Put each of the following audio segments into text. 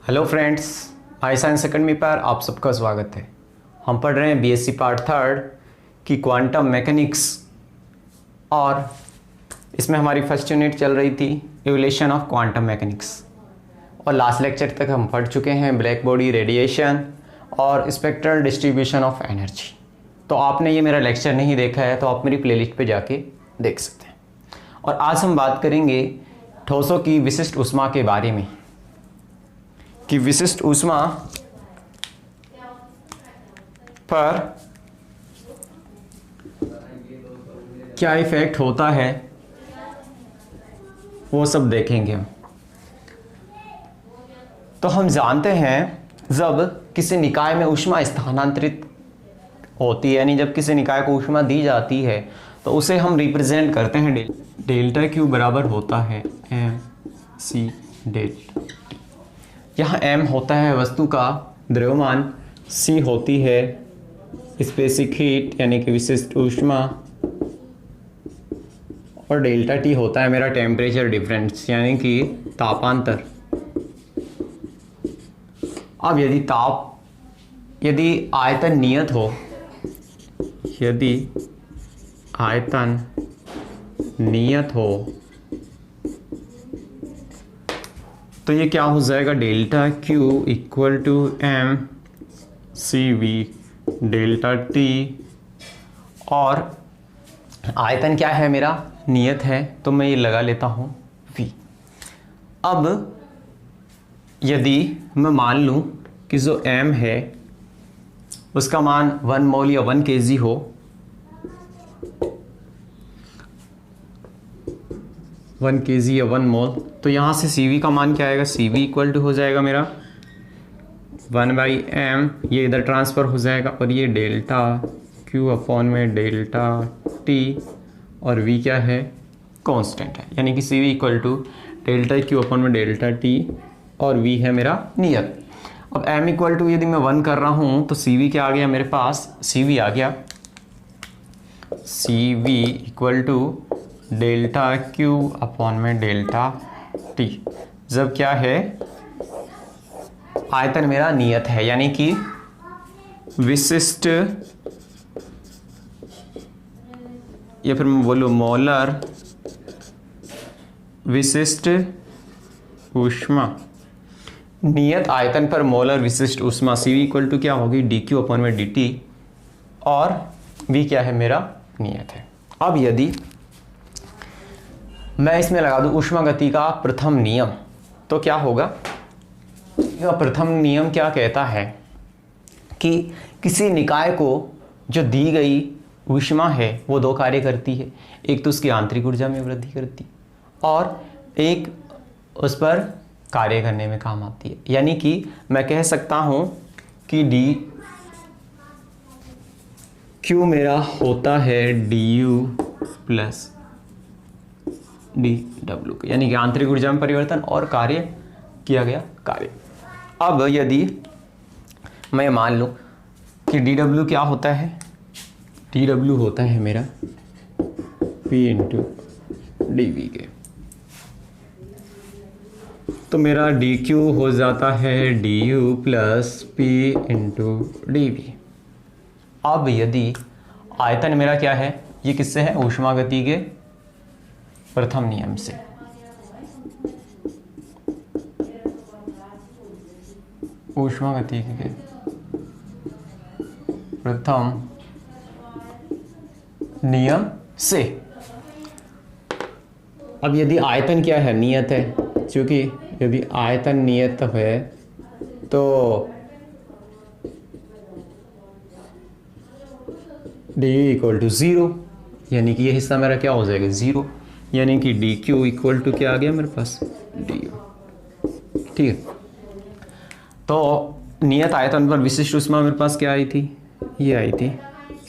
Hello friends, आई science academy पर आप सबका स्वागत है। हम पढ़ रहे हैं बीएससी पार्ट थर्ड की क्वांटम मैकेनिक्स और इसमें हमारी फर्स्ट यूनिट चल रही थी इवोल्यूशन ऑफ क्वांटम मैकेनिक्स और लास्ट लेक्चर तक हम पढ़ चुके हैं ब्लैक बॉडी रेडिएशन और स्पेक्ट्रल डिस्ट्रीब्यूशन ऑफ एनर्जी। तो आपने ये मेरा लेक्चर नहीं देखा है तो आप मेरी प्लेलिस्ट पे जाके देख सकते हैं। और आज हम बात करेंगे ठोसों की विशिष्ट ऊष्मा के बारे में कि विशिष्ट ऊष्मा पर क्या इफेक्ट होता है वो सब देखेंगे हम। तो हम जानते हैं जब किसी निकाय में ऊष्मा स्थानांतरित होती है यानी जब किसी निकाय को ऊष्मा दी जाती है तो उसे हम रिप्रेजेंट करते हैं डेल्टा क्यू बराबर होता है एम सी डेल्टा। यहाँ m होता है वस्तु का द्रव्यमान, c होती है स्पेसिफिक हीट यानी कि विशिष्ट ऊष्मा और डेल्टा t होता है मेरा टेम्परेचर डिफरेंस यानी कि तापांतर। अब यदि आयतन नियत हो, यदि आयतन नियत हो तो ये क्या हो जाएगा, delta Q equal to M C V delta T. और आयतन क्या है मेरा, नियत है, तो मैं ये लगा लेता हूँ v। अब यदि मैं मान लूँ कि जो m है उसका मान 1 मोल या 1 kg हो, 1 kg या 1 मोल, तो यहाँ से Cv का मान क्या आएगा, Cv इक्वल टू हो जाएगा मेरा 1/m, ये इधर ट्रांसफ़र हो जाएगा और ये डेल्टा Q अपॉन में डेल्टा T और V क्या है, कांस्टेंट है यानी कि Cv equal to delta Q upon में डेल्टा T और V है मेरा नियत। अब m इक्वल टू यदि मैं 1 कर रहा हूँ तो Cv क्या आ गया मेरे पास, Cv आ गया Cv equal to delta Q upon में डेल्टा T। जब क्या है, आयतन मेरा नियत है यानी कि विशिष्ट या फिर मैं बोलूँ मोलर विशिष्ट ऊष्मा, नियत आयतन पर मोलर विशिष्ट ऊष्मा Cv इक्वल टू क्या होगी, dQ अपॉन में dt और V क्या है मेरा नियत है। अब यदि मैं इसमें लगा दूं ऊष्मा गति का प्रथम नियम तो क्या होगा, यह प्रथम नियम क्या कहता है कि किसी निकाय को जो दी गई ऊष्मा है वो दो कार्य करती है, एक तो उसकी आंतरिक ऊर्जा में वृद्धि करती है और एक उस पर कार्य करने में काम आती है। यानी कि मैं कह सकता हूँ कि डी क्यू मेरा होता है du प्लस डी डब्ल्यू, यानी कि आंतरिक ऊर्जा में परिवर्तन और कार्य किया गया कार्य। अब यदि मैं मान लूँ कि डी डब्ल्यू क्या होता है, डी डब्ल्यू होता है मेरा पी इंटू डी वी के, तो मेरा डी क्यू हो जाता है D U plus P into D V. अब यदि आयतन मेरा क्या है, ये किससे है, ऊष्मा गति के प्रथम नियम से। ऊष्मा गति के प्रथम नियम से। अब यदि आयतन क्या है, नियत है, क्योंकि यदि आयतन नियत है तो डी इक्वल टू 0 यानी कि ये हिस्सा मेरा क्या हो जाएगा 0, यानी कि डी क्यू इक्वल टू क्या आ गया मेरे पास, डी यू। ठीक है, तो नियत आयतन पर विशिष्ट ऊष्मा मेरे पास क्या आई थी, ये आई थी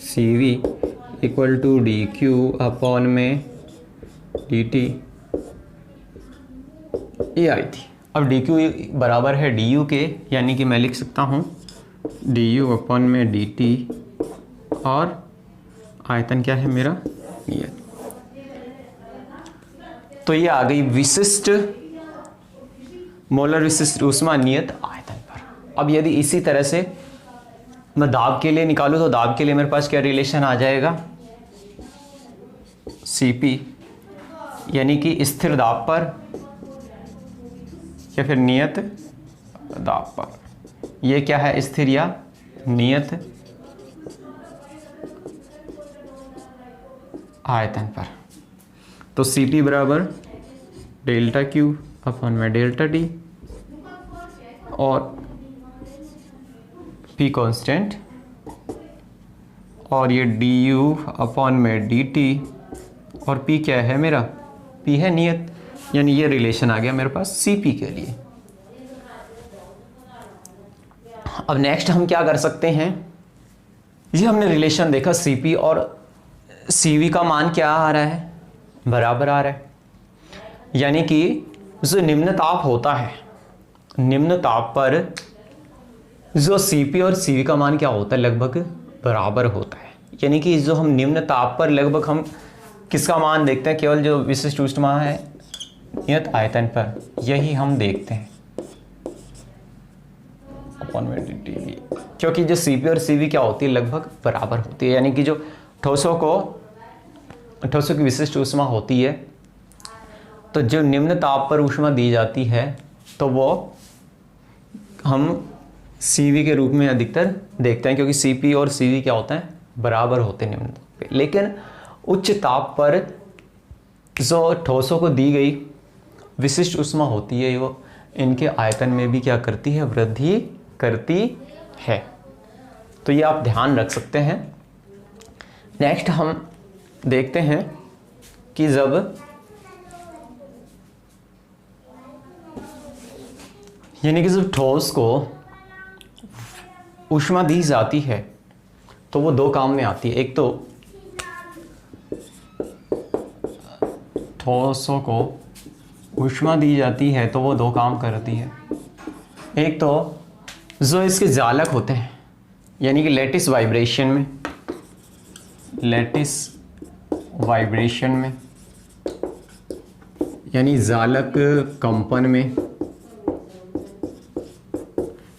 Cv equal to D Q upon में डी टी, ये आई थी। अब डी क्यू बराबर है डी यू के, यानी कि मैं लिख सकता हूँ डी यू अपॉन में डी टी और आयतन क्या है मेरा नियत। तो ये आ गई विशिष्ट मोलर विशिष्ट ऊष्मा नियत आयतन पर। अब यदि इसी तरह से मैं दाब के लिए निकालूं तो दाब के लिए मेरे पास क्या रिलेशन आ जाएगा, Cp, यानी कि स्थिर दाब पर या फिर नियत दाब पर। ये क्या है, स्थिर या नियत आयतन पर। तो Cp बराबर डेल्टा क्यू अपॉन में डेल्टा टी और P कांस्टेंट और ये du अपॉन में dt और P क्या है मेरा, P है नियत, यानी ये रिलेशन आ गया मेरे पास Cp के लिए। अब नेक्स्ट हम क्या कर सकते हैं, ये हमने रिलेशन देखा Cp और Cv का मान क्या आ रहा है, बराबर आ रहा है, यानी कि जो निम्न ताप होता है, निम्न ताप पर जो Cp और Cv का मान क्या होता है, लगभग बराबर होता है। यानी कि जो हम निम्न ताप पर लगभग हम किसका मान देखते हैं, केवल जो विशिष्ट ऊष्मा है नियत आयतन पर, यही हम देखते हैं अपॉन में dt, क्योंकि जो Cp और Cv क्या होती है, लगभग बराबर होती है। यानी कि जो ठोसों की विशिष्ट ऊष्मा होती है, तो जो निम्न ताप पर ऊष्मा दी जाती है तो वो हम Cv के रूप में अधिकतर देखते हैं, क्योंकि Cp और Cv क्या होता है, बराबर होते हैं निम्न ताप पे। लेकिन उच्च ताप पर जो ठोसों को दी गई विशिष्ट ऊष्मा होती है, वो इनके आयतन में भी क्या करती है, वृद्धि करती है। तो ये आप ध्यान रख सकते हैं। नेक्स्ट हम देखते हैं कि जब यानी कि जब ठोस को ऊष्मा दी जाती है तो वो दो काम में आती है। एक तो ठोसों को ऊष्मा दी जाती है तो वो दो काम करती है। एक तो जो इसके जालक होते हैं, यानी कि लैटिस वाइब्रेशन में यानी जालक कंपन में,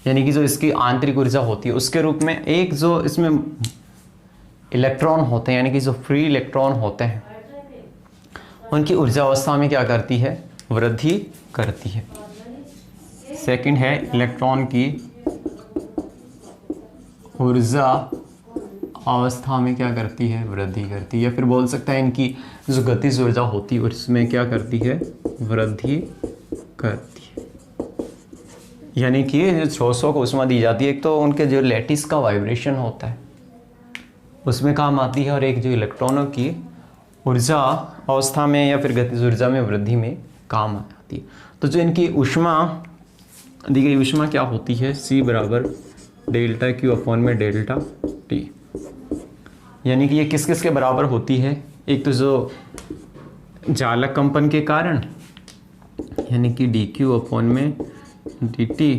यानी कि जो इसकी आंतरिक ऊर्जा होती है उसके रूप में, एक जो इसमें इलेक्ट्रॉन होते हैं, यानी कि जो फ्री इलेक्ट्रॉन होते हैं, उनकी ऊर्जा अवस्था में क्या करती है, वृद्धि करती है। सेकंड है इलेक्ट्रॉन की ऊर्जा अवस्था में क्या करती है, वृद्धि करती है। या फिर बोल सकता है इनकी जो गतिज ऊर्जा होती है उसमें क्या करती है, वृद्धि करती है। यानी कि जो ठोसों को ऊष्मा दी जाती है, एक तो उनके जो लैटिस का वाइब्रेशन होता है उसमें काम आती है, और एक जो इलेक्ट्रॉनों की ऊर्जा अवस्था में या फिर गतिज ऊर्जा में वृद्धि में काम आती है। तो जो इनकी ऊष्मा दी गई ऊष्मा क्या होती है, C बराबर डेल्टा क्यू अपॉन में डेल्टा टी। यानी कि ये किस किस के बराबर होती है, एक तो जो जालक कंपन के कारण यानी कि डी क्यू अपॉन में डी टी,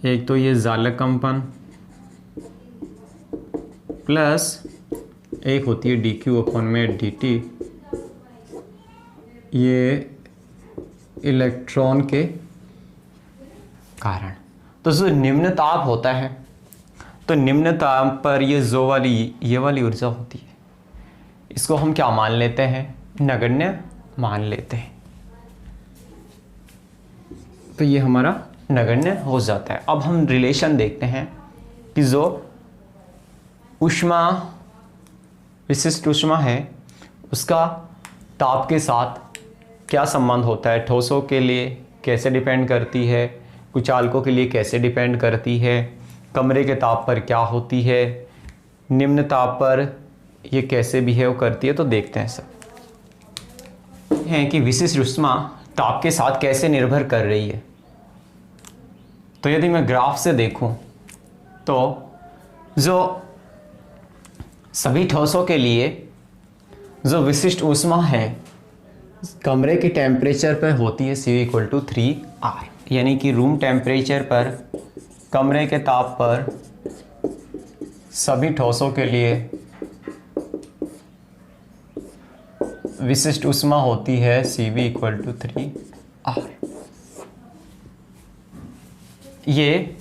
एक तो ये जालक कंपन प्लस एक होती है डी क्यू अपॉन में डी टी, ये इलेक्ट्रॉन के कारण। तो जो निम्न ताप होता है, तो निम्न ताप पर ये वाली ऊर्जा होती है, इसको हम क्या मान लेते हैं, नगण्य मान लेते हैं। तो ये हमारा नगण्य हो जाता है। अब हम रिलेशन देखते हैं कि जो ऊष्मा विशिष्ट ऊष्मा है उसका ताप के साथ क्या संबंध होता है, ठोसों के लिए कैसे डिपेंड करती है, कुचालकों के लिए कैसे डिपेंड करती है, कमरे के ताप पर क्या होती है, निम्न ताप पर ये कैसे बिहेव करती है। तो देखते हैं सब हैं कि विशिष्ट ऊष्मा ताप के साथ कैसे निर्भर कर रही है। तो यदि मैं ग्राफ से देखूं तो जो सभी ठोसों के लिए जो विशिष्ट ऊष्मा है कमरे के टेम्परेचर पर होती है C = 3R, यानी कि रूम टेम्परेचर पर, कमरे के ताप पर सभी ठोसों के लिए विशिष्ट ऊष्मा होती है C = 3R। ये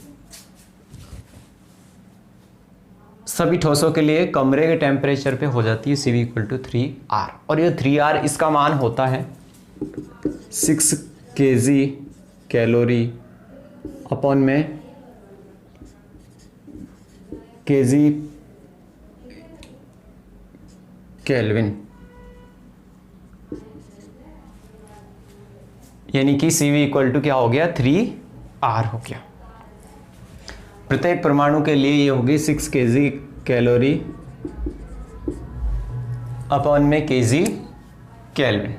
सभी ठोसों के लिए कमरे के टेम्परेचर पे हो जाती है CV इक्वल टू 3R, और ये 3R इसका मान होता है 6 kg कैलोरी अपॉन में kg केल्विन, यानी कि CV इक्वल टू क्या हो गया 3R हो गया। प्रत्येक परमाणु के लिए ये होगी 6 kg कैलोरी अपॉन में kg केल्विन।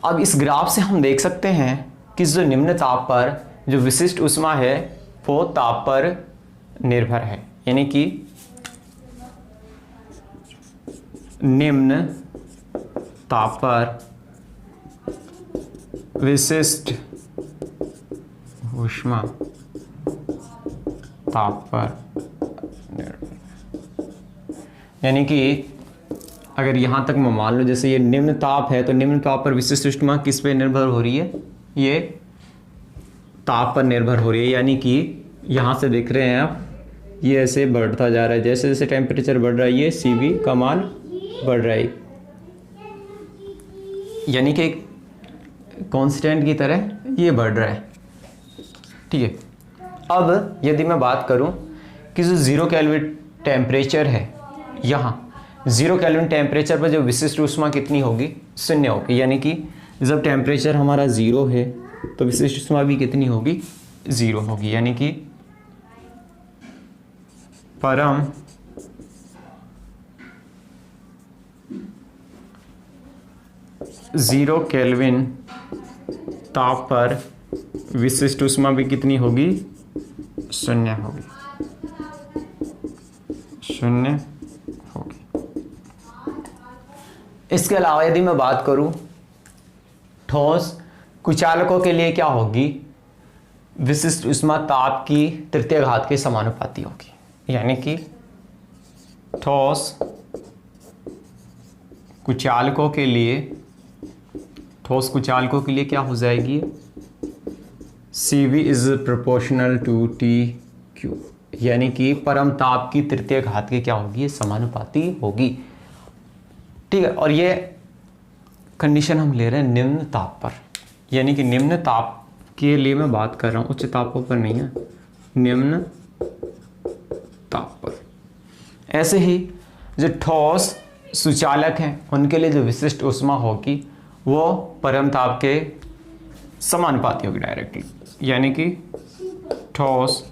अब इस ग्राफ से हम देख सकते हैं कि जो निम्न ताप पर जो विशिष्ट ऊष्मा है वो ताप पर निर्भर है, यानी कि निम्न ताप पर विशिष्ट ऊष्मा ताप पर निर्भर, यानी कि अगर यहाँ तक मैं मान लो जैसे ये निम्न ताप है तो निम्न ताप पर विशिष्ट ऊष्मा किस पे निर्भर हो रही है, ये ताप पर निर्भर हो रही है। यानी कि यहाँ से देख रहे हैं आप ये ऐसे बढ़ता जा रहा है, जैसे जैसे टेम्परेचर बढ़ रहा है ये CV का मान बढ़ रहा है, यानी कि कांस्टेंट की तरह ये बढ़ रहा है। ठीक है, अब यदि मैं बात करूं कि जो 0 केल्विन टेम्परेचर है, यहाँ 0 केल्विन टेम्परेचर पर जो विशिष्ट ऊष्मा कितनी होगी, 0 होगी, यानी कि जब टेम्परेचर हमारा 0 है तो विशिष्ट ऊष्मा भी कितनी होगी, 0 होगी, यानी कि परम जीरो केल्विन ताप पर विशिष्ट ऊष्मा भी कितनी होगी, 0 होगी, 0 होगी। इसके अलावा यदि मैं बात करूं ठोस कुचालकों के लिए क्या होगी, विशिष्ट ऊष्मा ताप की तृतीय घात के समानुपाती होगी, यानी कि ठोस कुचालकों के लिए क्या हो जाएगी, CV is proportional to TQ, यानी कि परम ताप की तृतीय घात के क्या होगी, ये समानुपाती होगी। ठीक है, और ये कंडीशन हम ले रहे हैं निम्न ताप पर, यानी कि निम्न ताप के लिए मैं बात कर रहा हूँ, उच्च तापों पर नहीं है, निम्न ताप पर। ऐसे ही जो ठोस सुचालक हैं उनके लिए जो विशिष्ट ऊष्मा होगी वो परम ताप के समानुपाती होगी डायरेक्टली, यानी कि ठोस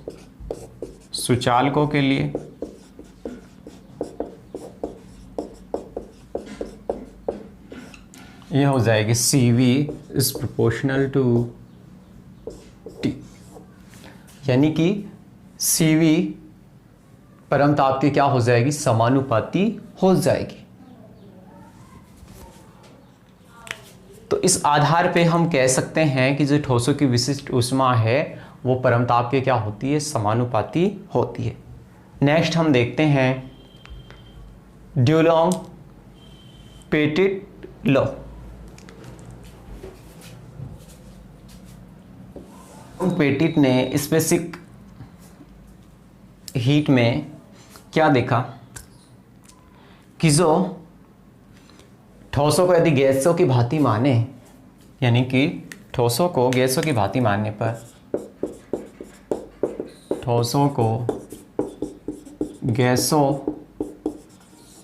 सुचालकों के लिए ये हो जाएगी CV is proportional to T, यानी कि CV परम ताप की क्या हो जाएगी, समानुपाती हो जाएगी। तो इस आधार पे हम कह सकते हैं कि जो ठोसों की विशिष्ट ऊष्मा है वो परम ताप के क्या होती है, समानुपाती होती है। नेक्स्ट हम देखते हैं ड्यूलोंग पेटिट लॉ। पेटिट ने स्पेसिफिक हीट में क्या देखा कि जो ठोसों को यदि गैसों की भांति माने, यानी कि ठोसों को गैसों की भांति मानने पर, ठोसों को गैसों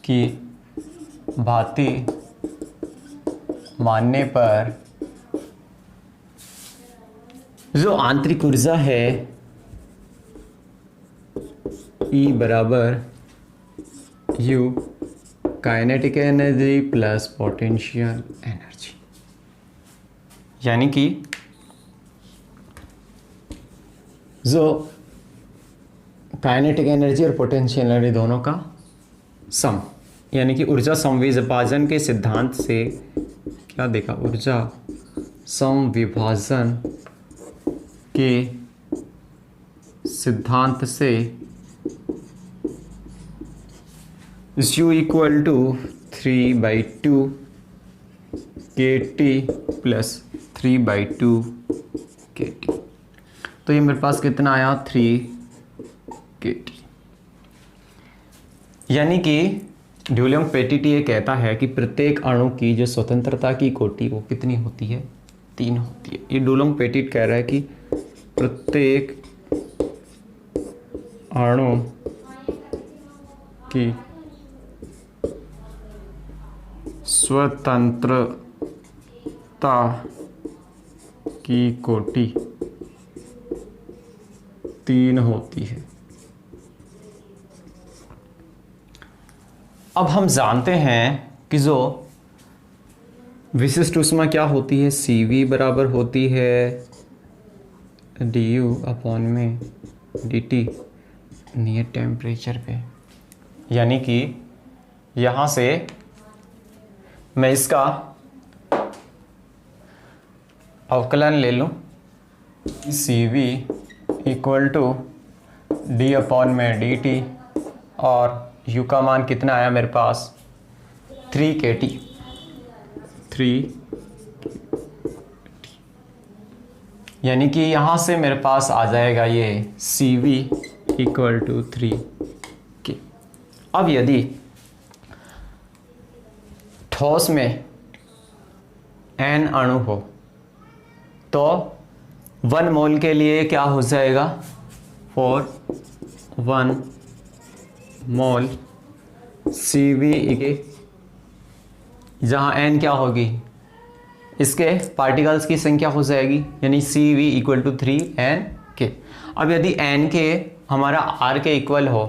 की भांति मानने पर जो आंतरिक ऊर्जा है E बराबर U kinetic energy plus potential energy, यानी कि जो काइनेटिक एनर्जी और पोटेंशियल एनर्जी दोनों का सम, यानी कि ऊर्जा समविभाजन के सिद्धांत से क्या देखा, ऊर्जा समविभाजन के सिद्धांत से U equal to 3/2 KT plus 3/2 KT, तो ये मेरे पास कितना आया 3 kT। यानी कि डुलोंग-पेटिट ये कहता है कि प्रत्येक अणु की जो स्वतंत्रता की कोटि वो कितनी होती है, 3 होती है। ये डुलोंग-पेटिट कह रहा है कि प्रत्येक अणु की स्वतंत्रता की कोटि 3 होती है। अब हम जानते हैं कि जो विशिष्ट ऊष्मा क्या होती है, CV बराबर होती है du/dt नियत टेम्परेचर पे। यानी कि यहाँ से मैं इसका अवकलन ले लूँ, CV इक्वल टू d/dt और U का मान कितना आया मेरे पास 3 kT। यानी कि यहाँ से मेरे पास आ जाएगा ये CV इक्वल टू 3 K। अब यदि ठोस में N अणु हो तो 1 मोल के लिए क्या हो जाएगा, 1 मोल CV जहाँ N क्या होगी, इसके पार्टिकल्स की संख्या हो जाएगी, यानी CV इक्वल टू 3NK। अब यदि NK हमारा R के इक्वल हो,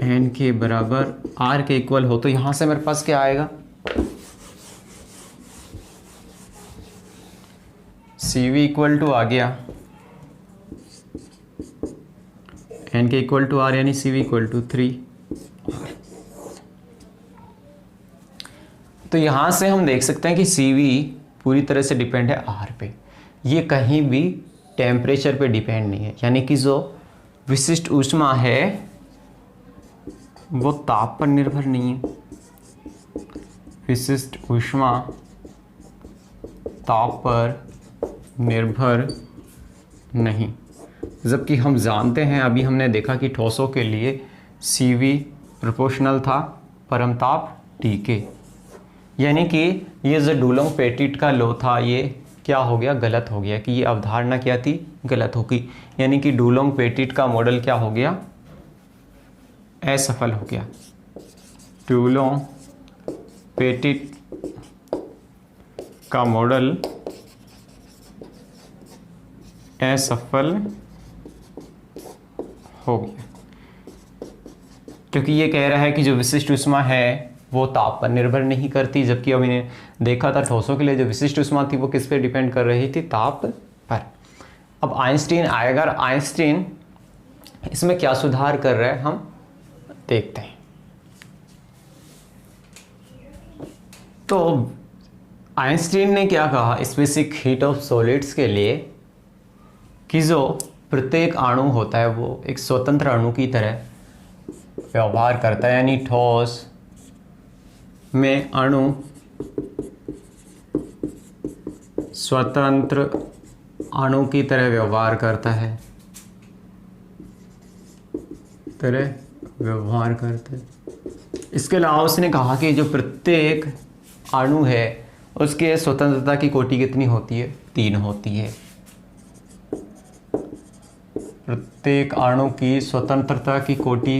NK बराबर R के इक्वल हो, तो यहाँ से मेरे पास क्या आएगा, CV इक्वल टू आ गया NK इक्वल टू R, यानी CV इक्वल टू 3। तो यहाँ से हम देख सकते हैं कि CV पूरी तरह से डिपेंड है R पे, ये कहीं भी टेम्परेचर पे डिपेंड नहीं है। यानी कि जो विशिष्ट ऊष्मा है वो ताप पर निर्भर नहीं है, विशिष्ट ऊष्मा ताप पर निर्भर नहीं। जबकि हम जानते हैं, अभी हमने देखा कि ठोसों के लिए CV प्रोपोर्शनल था परमताप Tk। यानी कि ये जो डुलोंग-पेटिट का लॉ था ये क्या हो गया, गलत हो गया, कि ये अवधारणा क्या थी, गलत होगी। यानी कि डुलोंग-पेटिट का मॉडल क्या हो गया, असफल हो गया। डुलोंग-पेटिट का मॉडल असफल हो गया, क्योंकि ये कह रहा है कि जो विशिष्ट ऊष्मा है वो ताप पर निर्भर नहीं करती। जबकि अभी ने देखा था ठोसों के लिए जो विशिष्ट ऊष्मा थी वो किस पे डिपेंड कर रही थी, ताप पर। अब आइंस्टीन आएगा, आइंस्टीन इसमें क्या सुधार कर रहा है हम देखते हैं। तो आइंस्टीन ने क्या कहा स्पेसिफिक हीट ऑफ सॉलिड्स के लिए, कि जो प्रत्येक अणु होता है वो एक स्वतंत्र अणु की तरह व्यवहार करता है। यानी ठोस में अणु स्वतंत्र अणु की तरह व्यवहार करता है, इसके अलावा उसने कहा कि जो प्रत्येक अणु है उसके स्वतंत्रता की कोटि कितनी होती है, 3 होती है। प्रत्येक अणु की स्वतंत्रता की कोटि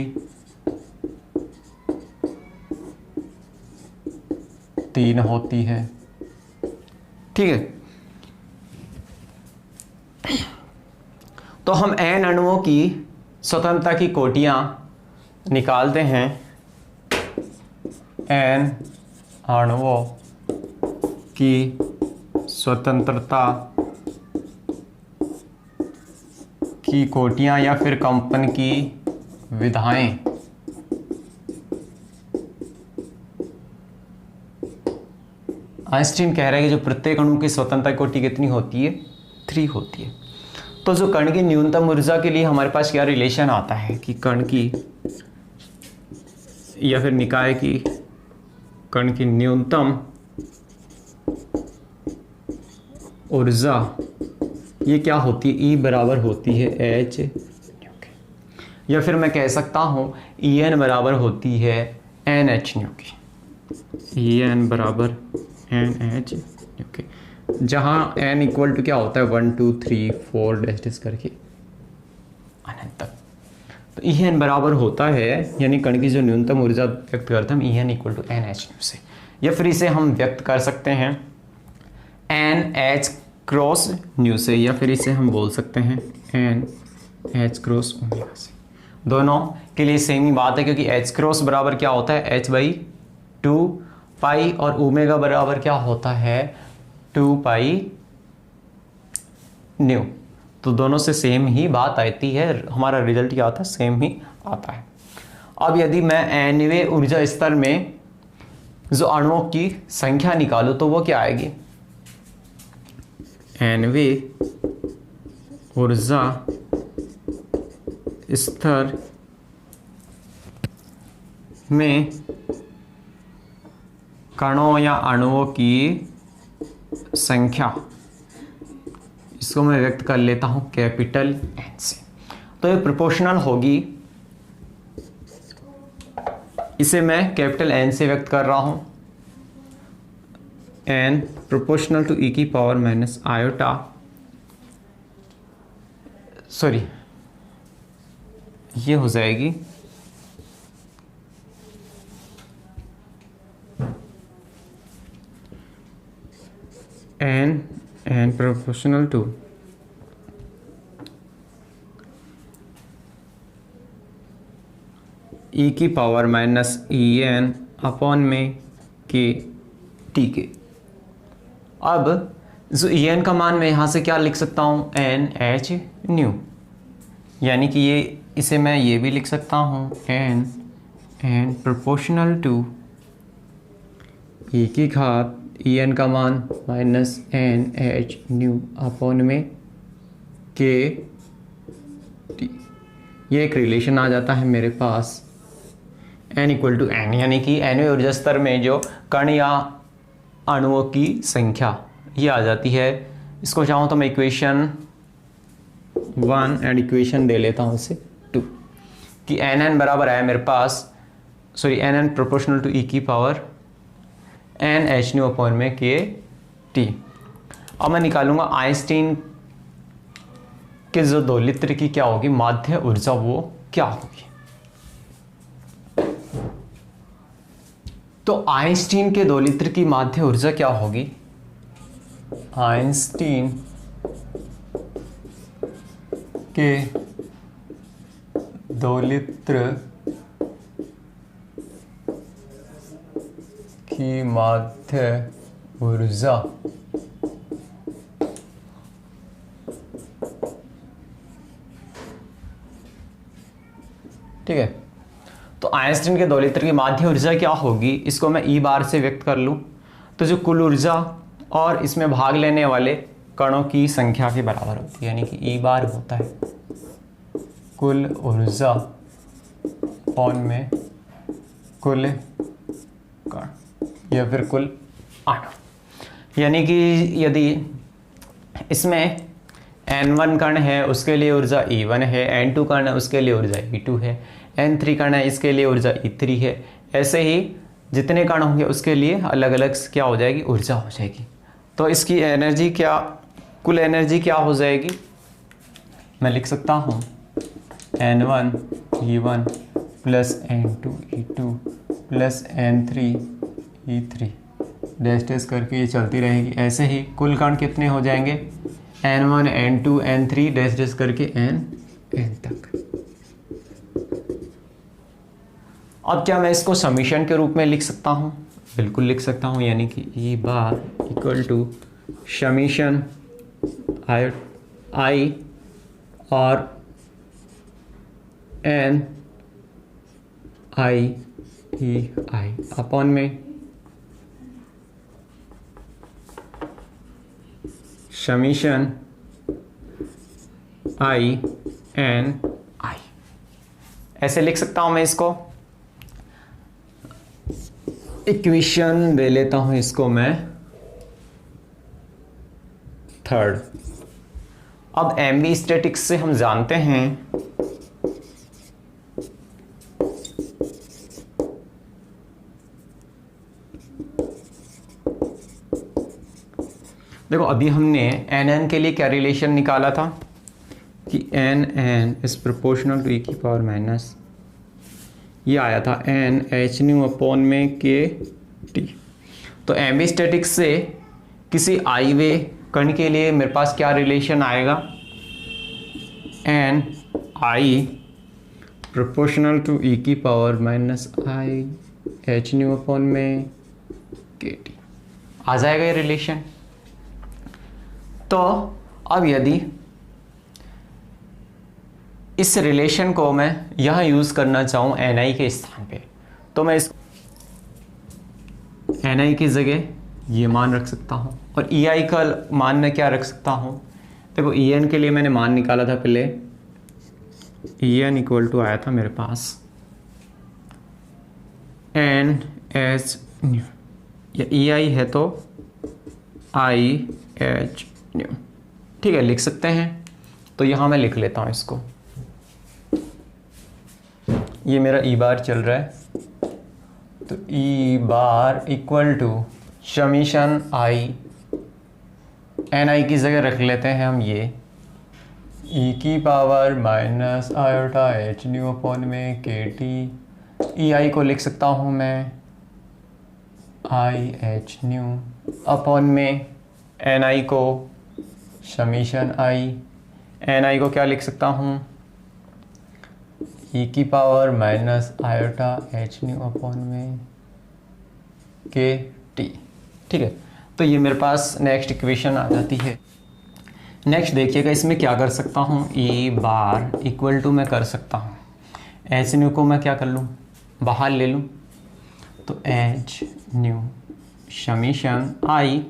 3 होती है। ठीक है, तो हम N अणुओं की स्वतंत्रता की कोटियां निकालते हैं। N अणुओं की स्वतंत्रता की कोटियां या फिर कंपन की विधाएं आइंस्टीन कह रहे हैं कि जो प्रत्येक अणु की स्वतंत्रता कोटि कितनी होती है, 3 होती है। तो जो कण की न्यूनतम ऊर्जा के लिए हमारे पास क्या रिलेशन आता है कि कण की या फिर निकाय की कण की न्यूनतम ऊर्जा ये क्या होती है, E बराबर होती है H, या फिर मैं कह सकता हूँ En बराबर होती है NH न्यू की। En बराबर NH न्यू की, जहाँ N इक्वल टू क्या होता है 1 2 3 4 डैश करके अनंत तक। तो En बराबर होता है, यानी कण की जो न्यूनतम ऊर्जा व्यक्त करते हैं हम En equal to NH nu से, या फिर इसे हम व्यक्त कर सकते हैं NH क्रॉस न्यू से, या फिर इसे हम बोल सकते हैं NH क्रॉस ओमेगा से। दोनों के लिए सेम ही बात है, क्योंकि H क्रॉस बराबर क्या होता है H/2 पाई, और ओमेगा बराबर क्या होता है 2 पाई न्यू। तो दोनों से सेम ही बात आती है, हमारा रिजल्ट क्या आता है, सेम ही आता है। अब यदि मैं nवें ऊर्जा स्तर में जो अणुओं की संख्या निकालूं तो वो क्या आएगी, nवें ऊर्जा स्तर में कणों या अणुओं की संख्या, इसको मैं व्यक्त कर लेता हूं कैपिटल N से। तो ये प्रोपोर्शनल होगी, इसे मैं कैपिटल N से व्यक्त कर रहा हूं, N प्रोपोर्शनल टू E की पावर माइनस आयोटा, सॉरी ये हो जाएगी n प्रोपोर्शनल टू E की पावर माइनस En अपॉन में के टी के। अब जो En का मान मैं यहाँ से क्या लिख सकता हूँ NH न्यू, यानी कि ये इसे मैं ये भी लिख सकता हूँ n प्रोपोर्शनल टू E की घात En का मान माइनस NH न्यू अपॉन में के टी। ये एक रिलेशन आ जाता है मेरे पास n इक्वल टू n, यानी कि nवें ऊर्जा स्तर में जो कण या अणुओं की संख्या ये आ जाती है। इसको चाहूँ तो मैं इक्वेशन 1 एंड इक्वेशन दे लेता हूँ इसे 2, कि nn बराबर है मेरे पास, sorry nn proportional to E की पावर NH न्यू अपॉन में के टी। अब मैं निकालूंगा आइंस्टीन के जो दोलित्र की क्या होगी माध्य ऊर्जा, वो क्या होगी। तो आइंस्टीन के दोलित्र की माध्य ऊर्जा क्या होगी, आइंस्टीन के दोलित्र की माध्य ऊर्जा ठीक है। तो आइंस्टीन के दोलित्र की माध्य ऊर्जा क्या होगी, इसको मैं ई बार से व्यक्त कर लूं तो जो कुल ऊर्जा और इसमें भाग लेने वाले कणों की संख्या के बराबर होती है, यानी कि ई बार होता है कुल ऊर्जा अपॉन में कुल कण या फिर कुल अणु। यानी कि यदि इसमें n1 कण है उसके लिए ऊर्जा E1 है, n2 कण है उसके लिए ऊर्जा E2 है, n3 कण है इसके लिए ऊर्जा E3 है। ऐसे ही जितने कण होंगे उसके लिए अलग अलग क्या हो जाएगी, ऊर्जा हो जाएगी। तो इसकी एनर्जी क्या, कुल एनर्जी क्या हो जाएगी, मैं लिख सकता हूँ n1 E1 plus n2 E2 plus n3 E3 dash dash करके ये चलती रहेगी। ऐसे ही कुल कण कितने हो जाएंगे, n1 n2 n3 dash dash करके n तक। अब क्या मैं इसको समीशन के रूप में लिख सकता हूँ, बिल्कुल लिख सकता हूँ, यानी कि E bar equal to summation आई और n आई ई आई अपॉन में समीशन आई एन आई। ऐसे लिख सकता हूं मैं इसको, इक्वेशन दे लेता हूं इसको मैं थर्ड। अब एम्बी स्टैटिक्स से हम जानते हैं देखो अभी हमने एन एन के लिए क्या रिलेशन निकाला था कि N N is proportional to E की पावर माइनस, ये आया था एन एच न्यू अपॉन में के टी। तो एम्बी स्टैटिक्स से किसी आई वे कण के लिए मेरे पास क्या रिलेशन आएगा, N I proportional to E की power minus I H nu upon में के टी आ जाएगा ये रिलेशन। तो अब यदि इस रिलेशन को मैं यहाँ यूज़ करना चाहूँ एन आई के स्थान पे, तो मैं इस एन आई की जगह ये मान रख सकता हूँ और ई आई का मान मैं क्या रख सकता हूँ। देखो ई एन के लिए मैंने मान निकाला था पहले, ई एन इक्वल टू आया था मेरे पास एन एच न्यू, या ई आई है तो आई एच न्यू, ठीक है लिख सकते हैं। तो यहाँ मैं लिख लेता हूँ इसको, ये मेरा ई बार चल रहा है, तो E bar equal to summation I, N I की जगह रख लेते हैं हम ये ई की power minus iota H nu upon में के टी। ई आई को लिख सकता हूँ मैं आई एच न्यू अपॉन में एन आई को समीशन आई, एन आई को क्या लिख सकता हूँ ई की power minus iota H nu upon में के टी, ठीक है। तो ये मेरे पास नेक्स्ट इक्वेशन आ जाती है। नेक्स्ट देखिएगा इसमें क्या कर सकता हूँ, ई बार इक्वल टू मैं कर सकता हूँ एच न्यू को मैं क्या कर लूँ बाहर ले लूँ, तो H nu summation I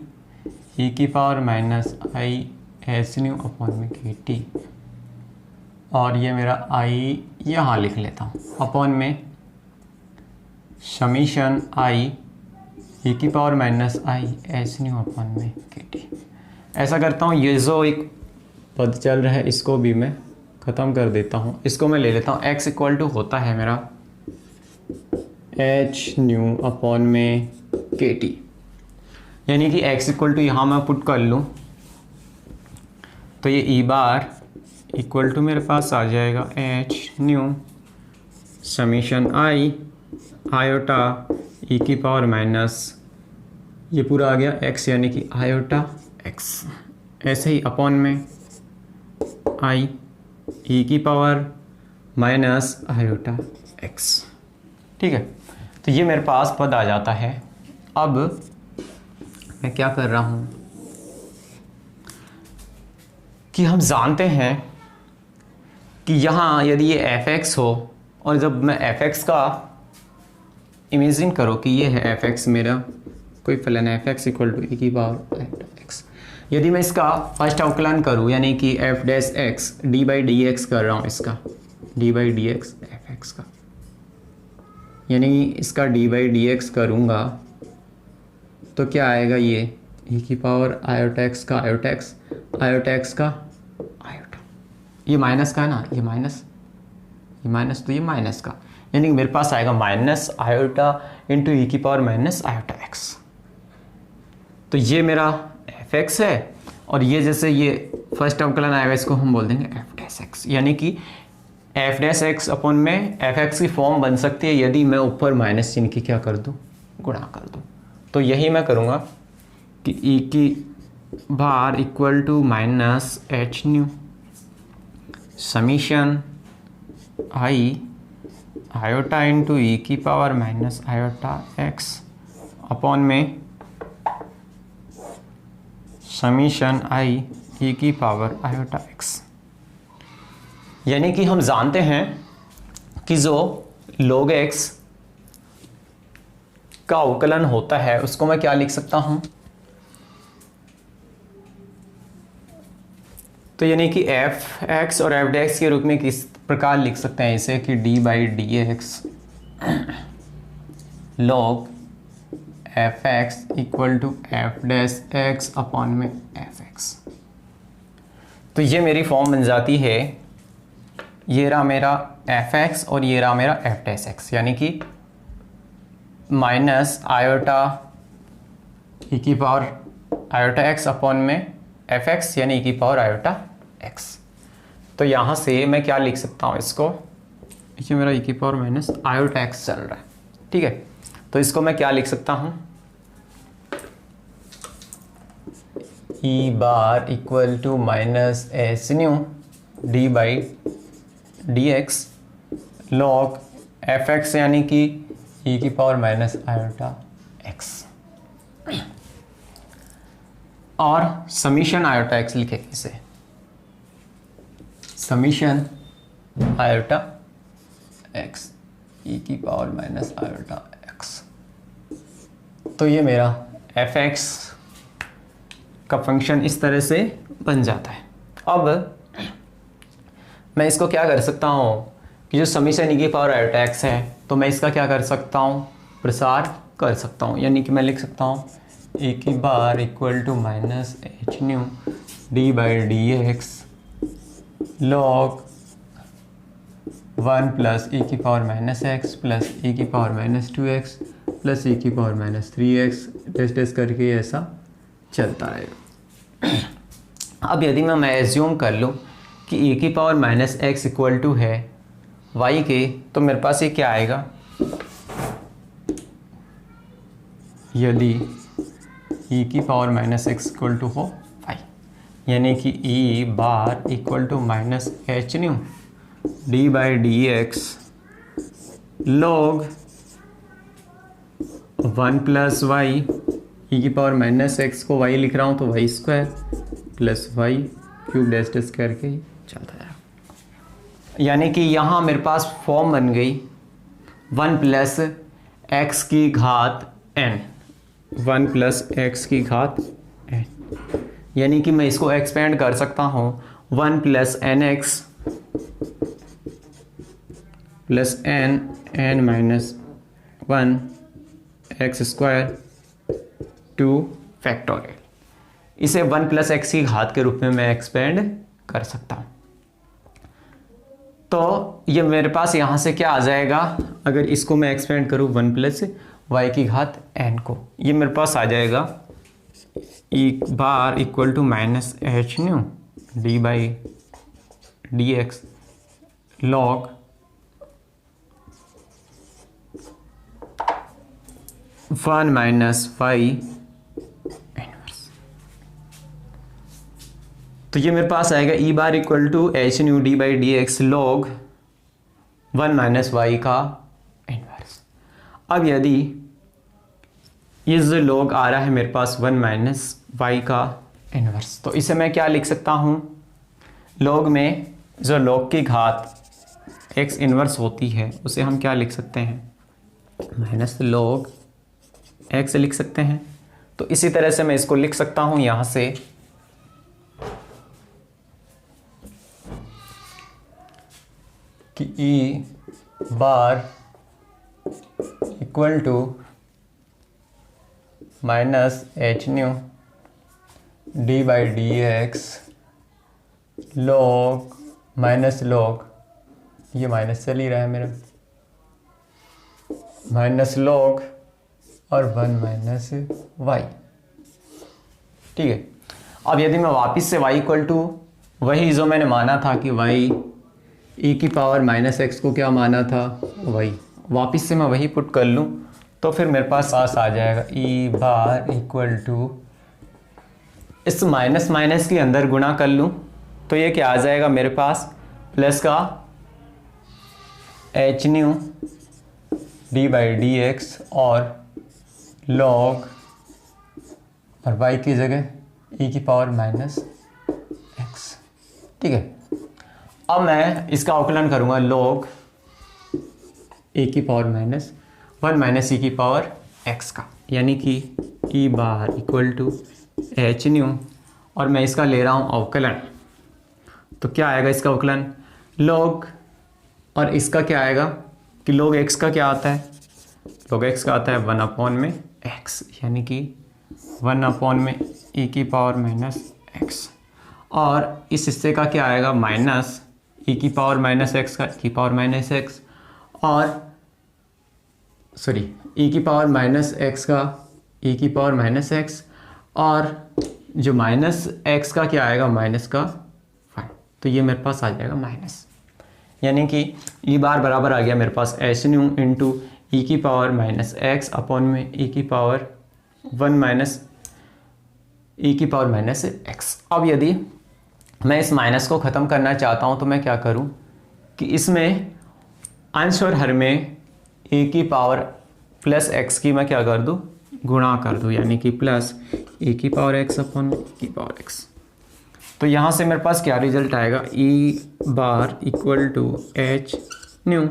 E की power minus I H nu upon में के टी, और ये मेरा आई यहाँ लिख लेता हूँ अपॉन में समीशन आई ई की power minus I H nu upon में के टी। ऐसा करता हूँ, ये जो एक पद चल रहा है इसको भी मैं ख़त्म कर देता हूँ, इसको मैं ले लेता हूँ x इक्वल टू होता है मेरा एच न्यू अपॉन में के टी, यानी कि x इक्वल टू यहाँ मैं पुट कर लूँ तो ये ई बार इक्वल टू मेरे पास आ जाएगा H nu summation I iota ई की पावर माइनस ये पूरा आ गया x, यानी कि आयोटा x, ऐसे ही अपॉन में आई ई की पावर माइनस आयोटा x, ठीक है। तो ये मेरे पास पद आ जाता है। अब मैं क्या कर रहा हूँ कि हम जानते हैं कि यहाँ यदि ये fx हो और जब मैं fx का इमेजिन करो कि ये है fx मेरा कोई फलन fx इक्वल टू ई की पावर x, यदि मैं इसका फर्स्ट अवकलन करूँ यानी कि f dash x D by D x कर रहा हूँ, इसका D by D x fx का, यानी इसका डी बाई डी एक्स करूँगा तो क्या आएगा, ये ई की पावर आयोटा एक्स का आयोटा एक्स, आयोटा एक्स का आयोटा, ये माइनस का है ना, ये माइनस तो ये माइनस का, यानी मेरे पास आएगा माइनस आयोटा इंटू ई की पावर माइनस आयोटा एक्स। तो ये मेरा एफ एक्स है और ये जैसे ये फर्स्ट अवकलन आएगा इसको हम बोल देंगे एफ डैश एक्स, यानी कि एफ डैश एक्स अपॉन में एफ एक्स की फॉर्म बन सकती है यदि मैं ऊपर माइनस चिन्ह की क्या कर दूँ, गुणा कर दूँ। तो यही मैं करूँगा कि ई की बार equal to minus H nu summation I iota into E की power minus iota X upon में समीशन आई ई की पावर आयोटा एक्स। यानी कि हम जानते हैं कि जो log x का अवकलन होता है उसको मैं क्या लिख सकता हूं, तो यानी कि एफ एक्स और एफ डी एक्स के रूप में किस प्रकार लिख सकते हैं इसे कि D by D x log F X equal to F dash X upon में एफ एक्स। तो ये मेरी फॉर्म बन जाती है, ये रहा मेरा f(x) और ये रहा मेरा f'(x), यानी कि माइनस आयोटा e की पावर आयोटा x अपॉन में f(x) यानी e की पावर आयोटा x। तो यहाँ से मैं क्या लिख सकता हूँ इसको, ये मेरा e की पावर माइनस आयोटा x चल रहा है, ठीक है। तो इसको मैं क्या लिख सकता हूँ, e bar equal to minus H nu D by D x log f(x) यानी कि e की पावर माइनस आयोटा x, और समीशन आयोटा x लिखे इसे, समीशन आयोटा x e की पावर माइनस आयोटा x। तो ये मेरा f(x) का फंक्शन इस तरह से बन जाता है। अब मैं इसको क्या कर सकता हूँ कि जो समीशन e की पावर आयोटा x है, तो मैं इसका क्या कर सकता हूँ, प्रसार कर सकता हूँ, यानी कि मैं लिख सकता हूँ e की बार equal to minus H nu D by D x log 1 plus e की power minus x plus e की power minus 2x plus e की पावर माइनस 3x टेस्ट करके ऐसा चलता रहेगा। अब यदि मैं एज्यूम कर लूँ कि e की power minus X equal to है y के, तो मेरे पास ये क्या आएगा, यदि e की power minus X equal to हो y, यानी कि e bar equal to minus H nu D by D x log 1 plus Y, e की पावर माइनस एक्स को y लिख रहा हूँ तो y square plus Y cube dash करके चलता है। यानी कि यहाँ मेरे पास फॉर्म बन गई 1 प्लस एक्स की घात n, 1 प्लस एक्स की घात n, यानी कि मैं इसको एक्सपेंड कर सकता हूँ 1 plus N X plus N minus 1 X square two factorial, इसे 1 प्लस एक्स की घात के रूप में मैं एक्सपेंड कर सकता हूँ। तो ये मेरे पास यहाँ से क्या आ जाएगा, अगर इसको मैं एक्सपेंड करूँ 1 प्लस वाई की घात n को, ये मेरे पास आ जाएगा e bar equal to minus H nu D by D x log 1 minus Y inverse. तो ये मेरे पास आएगा e bar equal to H nu D by D x log 1 minus Y का इनवर्स। अब यदि ये जो लॉग आ रहा है मेरे पास 1 माइनस वाई का इनवर्स, तो इसे मैं क्या लिख सकता हूँ, लॉग में जो लॉग की घात x इनवर्स होती है उसे हम क्या लिख सकते हैं, माइनस लॉग x लिख सकते हैं। तो इसी तरह से मैं इसको लिख सकता हूँ यहाँ से कि e bar equal to minus H nu D by D x log minus log, ये माइनस चल ही रहा है मेरा, माइनस लॉग और 1 माइनस वाई, ठीक है। अब यदि मैं वापस से y इक्वल टू वही जो मैंने माना था कि y e की पावर माइनस एक्स को क्या माना था y, वापस से मैं वही पुट कर लूँ तो फिर मेरे पास आ जाएगा e बार इक्वल टू, इस माइनस माइनस के अंदर गुणा कर लूँ तो ये क्या आ जाएगा मेरे पास, प्लस का H nu D by D x और लॉग और y की जगह e की पावर माइनस एक्स, ठीक है। अब मैं इसका अवकलन करूँगा लॉग e की पावर माइनस 1 माइनस e की पावर x का, यानी कि e bar equal to H nu, और मैं इसका ले रहा हूँ अवकलन, तो क्या आएगा इसका अवकलन लॉग, और इसका क्या आएगा कि लॉग x का क्या आता है, लॉग x का आता है 1 अपॉन में x, यानी कि 1 अपॉन में e की पावर माइनस x। और इस हिस्से का क्या आएगा माइनस ई की पावर माइनस एक्स का ई की पावर माइनस एक्स, और सॉरी ई की पावर माइनस एक्स का ई की पावर माइनस एक्स, और जो माइनस एक्स का क्या आएगा माइनस का 5। तो ये मेरे पास आ जाएगा माइनस, यानी कि ई बार बराबर आ गया मेरे पास एच न्यू इंटू ई की पावर माइनस एक्स अपॉन में ई की पावर 1 माइनस ई की पावर माइनस एक्स। अब यदि मैं इस माइनस को ख़त्म करना चाहता हूँ तो मैं क्या करूँ कि इसमें अंश और हर में ई की पावर प्लस एक्स की मैं क्या कर दूँ गुणा कर दूँ, यानी कि प्लस ई की पावर एक्स अपॉन ई की पावर एक्स। तो यहाँ से मेरे पास क्या रिजल्ट आएगा ई bar equal to H new.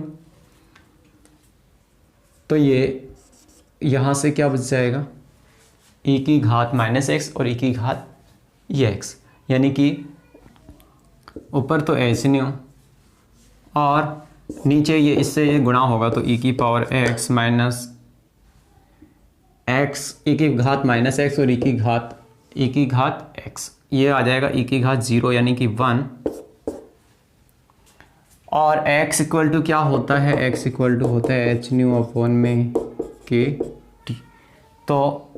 तो ये यहाँ से क्या बच जाएगा ई की घात माइनस एक्स और ई की घात ये एक्स, यानी कि ऊपर तो एच न्यू और नीचे ये इससे ये गुणा होगा तो ई की पावर एक्स माइनस एक्स ई की घात माइनस एक्स और ई की घात एक्स, ये आ जाएगा ई की घात 0 यानी कि 1, और x इक्वल टू क्या होता है x इक्वल टू होता है एच न्यू अपॉन में के टी। तो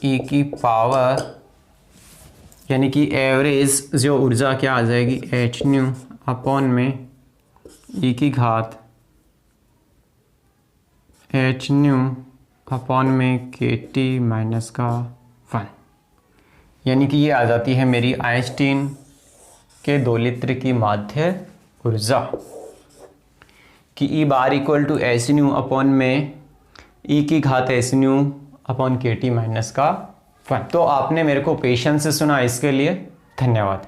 ई की पावर यानी कि एवरेज जो ऊर्जा क्या आ जाएगी एच न्यू अपॉन में ई की घात एच न्यू अपॉन में के टी माइनस का 1, यानी कि ये आ जाती है मेरी आइंस्टीन के 2 लित्र की माध्य ऊर्जा कि E bar equal to H nu upon में ई की घात h nu upon k T minus का 1। तो आपने मेरे को पेशेंस से सुना, इसके लिए धन्यवाद।